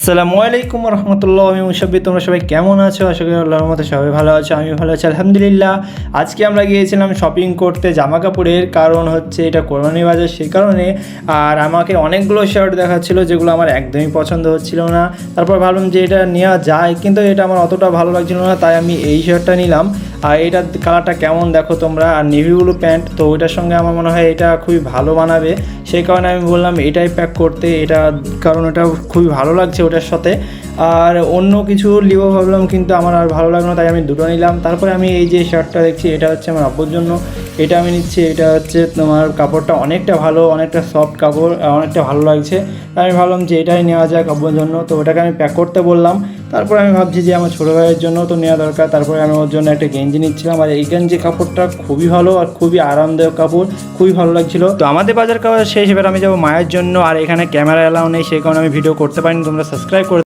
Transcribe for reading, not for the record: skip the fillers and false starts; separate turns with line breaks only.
আসসালামু আলাইকুম রহমতুল্লাহ। আমি মুশাব্বির। তোমরা সবাই কেমন আছো? আশা করি আল্লাহর মতো সবাই ভালো আছো। আমি ভালো আছি আলহামদুলিল্লাহ। আজকে আমরা গিয়েছিলাম শপিং করতে জামা কাপড়ের, কারণ হচ্ছে এটা কোরবানি বাজার, সেই কারণে। আর আমাকে অনেকগুলো শার্ট দেখাচ্ছিল যেগুলো আমার একদমই পছন্দ হচ্ছিল না। তারপর ভাবলাম যে এটা নেওয়া যায়, কিন্তু এটা আমার অতটা ভালো লাগছিল না, তাই আমি এই শার্টটা নিলাম। আর এটার কালারটা কেমন দেখো তোমরা, আর নেভি ব্লু প্যান্ট, তো ওইটার সঙ্গে আমার মনে হয় এটা খুবই ভালো মানাবে, সেই কারণে আমি বললাম এটাই প্যাক করতে। এটা কারণ এটা খুবই ভালো লাগছে ওটার সাথে। আর অন্য কিছু লিও ভাবলাম, কিন্তু আমার আর ভালো লাগলো না, তাই আমি দুটো নিলাম। তারপরে আমি এই যে শার্টটা দেখছি, এটা হচ্ছে আমার আব্বুর জন্য, এটা আমি নিচ্ছি। এটা হচ্ছে তোমার কাপড়টা অনেকটা ভালো, অনেকটা সফট কাপড়, অনেকটা ভালো লাগছে। তাই আমি ভাবলাম যে এটাই নেওয়া যাক আব্বুর জন্য, তো ওটাকে আমি প্যাক করতে বললাম। তারপরে আমি ভাবছি যে আমার ছোটো ভাইয়ের জন্য তো নেওয়া দরকার। তারপরে আমি ওর জন্য একটা গেঞ্জি নিচ্ছিলাম, আর এই গেঞ্জি কাপড়টা খুবই ভালো আর খুবই আরামদায়ক কাপড়, খুবই ভালো লাগছিল। তো আমাদের বাজার কাপড় শেষ, এবার আমি যাবো মায়ের জন্য। আর এখানে ক্যামেরা এলাও নেই, সেই কারণে আমি ভিডিও করতে পারিনি। তোমরা সাবস্ক্রাইব করে